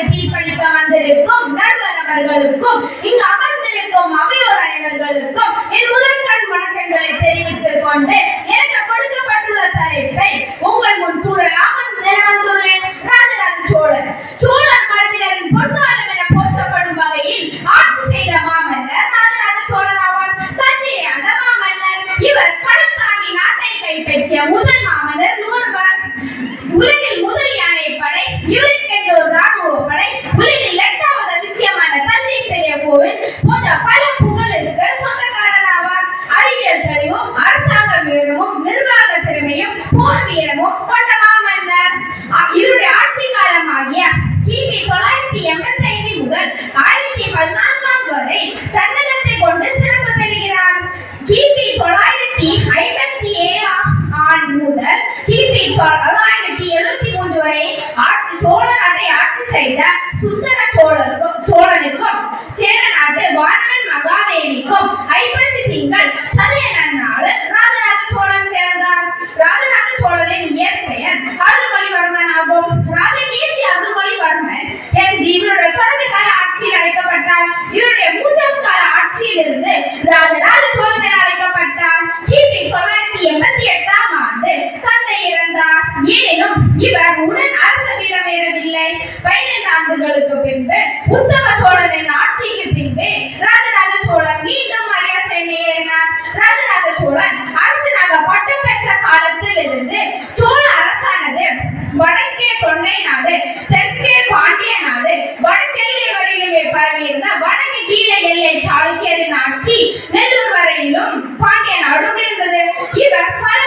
எனக்கு தீர்ப்பளிக்க வந்திருக்கும் நடுவர் அவர்களுக்கும் இங்கு அமர்ந்திருக்கும் அவையோர் அனைவர்களுக்கும் என் முதற்கண் வணக்கங்களை தெரிவித்துக் கொண்டு எனக்கு கொடுக்கப்பட்டுள்ள தலைப்பை உங்கள் முன் கூறலாம் வந்துள்ளேன். ராஜராஜ சோழன் சோழர் மரபினரின் பொற்காலம் என போற்றப்படும் வகையில் ஆட்சி செய்த மாமன்னர் ராஜராஜ சோழன் ஆவார். தஞ்சையை ஆண்ட மாமன்னர் இவர் கடல் தாண்டி நாட்டை கைப்பற்றிய முதல் மாமன்னர். உலகில் முதல் யானை படை இவருக்கென்று ஒரு ராணுவ படை, உலகில் 8வது அதிசயமான தஞ்சை பெரிய கோவில் போன்ற பல புகழுக்கு சொந்தக்காரர் ஆவார். அறிவியல் தெளிவும் அரசாங்க விவேகமும் நிர்வாக திறமையும் போர் வீரமும் கொண்ட மாமன்னர். இவருடைய ஆட்சி காலமாகிய கிபி 985 முதல் 1014 வரை தன்னகத்தை கொண்டு சிறப்பு பெறுகிறார். கிபி 957 ஆண்டு முதல் கிபி 973 வரை சோழ நாட்டை ஆட்சி செய்த சுந்தர சோழனுக்கும் சேர நாட்டு வானவன் மகாதேவிக்கும் ஐப்பசி திங்கள் சதய நன்னாளில் ராஜராஜ சோழன் பிறந்தார். ராஜராஜ சோழனின் இயற்பெயர் அருள்மொழிவர்மன் ஆகும். ராஜகேசி அருள்மொழிவர்மன் என்று இவருடைய தொடக்க கால ஆட்சியில் அழைக்கப்பட்டார். இவருடைய மூன்றாம் கால ஆட்சியிலிருந்து ராஜராஜ சோழன் என அழைக்கப்பட்டார். கிபி 988 ஆண்டு தந்தை இறந்தார். எனினும் இவர் உடன் அரசவிடம் ஏறவில்லை. 12 ஆண்டுகளுக்கு பின்பு உத்தம சோழனின் ஆட்சிக்கு பின்பு ராஜராஜ சோழன் மீண்டும் அரியாசனை ஏறினார். ராஜராஜ சோழன் அரசனாக பட்டம் பெற்ற காலத்தில் இருந்து சோழ அரசானது வடக்கே தொண்டை நாடு, தெற்கே பாண்டிய நாடு, வடக்கெல்லை வரையிலுமே பரவியிருந்த வடக்கு கீழே எல்லை சாளுக்கியரின் ஆட்சி நெல்லூர் வரையிலும் பாண்டிய நாடும் இருந்தது. இவர் பல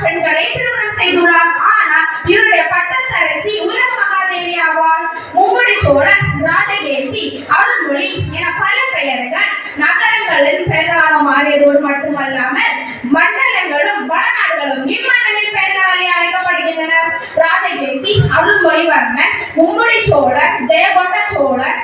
பெண்களை திருமணம் செய்துள்ளார். ஆனால் இவருடைய பட்டத்தரசி உலக மகாதேவி ஆவார். மும்முடி சோழன், ராஜகேசி, அருள்மொழி என பல பெயர்கள் நகரங்களின் பெயராக மாறியதோடு மட்டுமல்லாமல் மண்டலங்களும் வடநாடுகளும் இம்மன்னனின் பெயராலே அழைக்கப்படுகின்றனர். ராஜகேசி, அருள்மொழிவர்மன், மும்முடி சோழர், ஜெயகொண்ட சோழர்,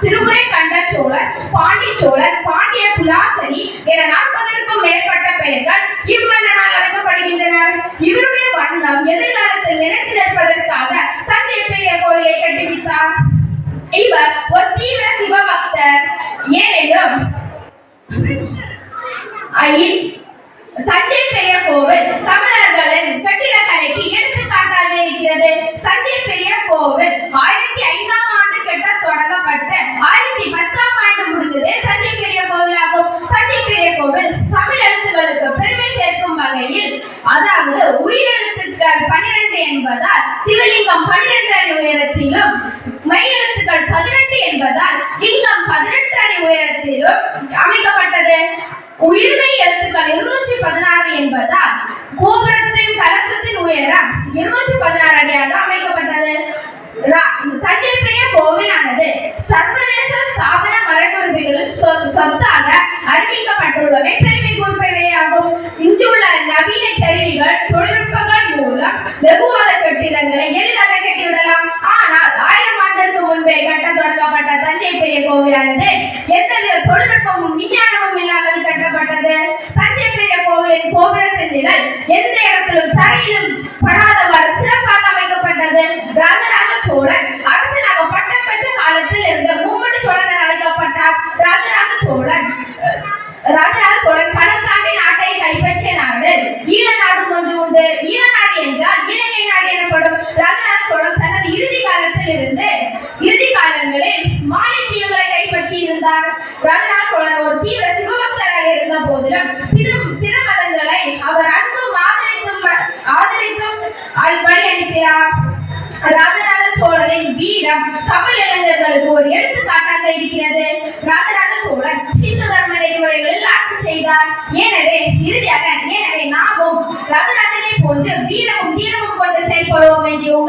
திருமுறை கண்ட சோழர், பாண்டிய சோழர், பாண்டிய புலாசரி என 40க்கும் மேற்பட்ட பெயர்கள் இம்மன்னனால் அழைக்கப்படுகின்றனர். இவருடைய வண்ணம் எதிர்காலத்தில் நிலைத்து நிற்பதற்காக தஞ்சை பெரிய கோயிலை கட்டுவித்தார். இவர் ஒரு தீவிர சிவபக்தர். ஏனெனும் தஞ்சை பெரிய கோவில் தமிழர்களின் கட்டிடக்கலைக்கு எடுத்துக்காட்டாக இருக்கிறது. தஞ்சை பெரிய கோவில் 1005ஆம் ஆண்டு கட்ட தொடங்கப்பட்டு 1010ஆம் ஆண்டு முடிந்தது தஞ்சை பெரிய கோவில் ஆகும். தஞ்சை பெரிய கோவில் தமிழ் எழுத்துக்களுக்கு பெருமை சேர்க்கும் வகையில், அதாவது உயிரெழுத்துக்கள் 12 என்பதால் சிவலிங்கம் 12 அடி உயரத்திலும், மெய்யெழுத்துக்கள் 18 என்பதால் லிங்கம் 18 அடி உயரத்திலும் அமைக்கப்பட்டது. உயிர்மை எழுத்துக்கள் 216 என்பதால் கோபுரத்தின் கலசத்தின் உயரம் 216 அடியாக அமைக்கப்பட்டது. தஞ்சை பெரிய கோவிலானது சர்வதேச ஸ்தாபன மரபுரிமைகளில் சொத்தாக அறிவிக்கப்பட்டுள்ளவை பெருமை கூர்ப்பவையாகும். இங்குள்ள நவீன கருவிகள், தொழில்நுட்பங்கள் மூலம் லகுவாத கட்டிடங்களை எளிதாக கட்டிவிடலாம். ஆனால் 1000 ஆண்டிற்கு முன்பே கட்ட தொடங்கப்பட்ட தஞ்சை பெரிய கோவிலானது எந்தவித தொழில்நுட்பமும் விஞ்ஞானமும் இல்லாமல் கட்டப்பட்டது. தஞ்சை பெரிய கோவிலின் கோபுரத்தின் நிழல் எந்த இடத்திலும் தரையிலும் படாதவாறு சிறப்பாக அமைக்கப்பட்டது. ராஜராஜ சோழன் அரசனாக பட்டம் பெற்ற காலத்தில் இருந்து மும்முடி சோழன் என அழைக்கப்பட்டார். ராஜராஜ சோழன் கடல் தாண்டி நாட்டை கைப்பற்றிய நாடு ஈழ நாடு ஒன்று உண்டு. ஈழ நாடு என்றால் இலங்கை நாடு எனப்படும். ராஜராஜ சோழன் தனது இறுதி காலங்களில் மாலைத்தீவுகளை கைப்பற்றி இருந்தார். ராஜராஜ சோழன் ஒரு தீவிர சிவபக்தராக இருந்த போதிலும் பிற மதங்களை அவர் அன்பும் ஆதரித்தும் வழி அனுப்பினார். ராஜராஜ சோழனின் வீரம் தமிழ் இளைஞர்களுக்கு ஒரு எடுத்துக்காட்டாக இருக்கிறது. ராஜராஜ சோழன் இந்து தர்ம நெறிமுறைகளில் ஆட்சி செய்தார். எனவே நாமும் ராஜராஜனை போன்று வீரமும் தீரமும் கொண்டு செயல்படுவோம் என்று உங்களை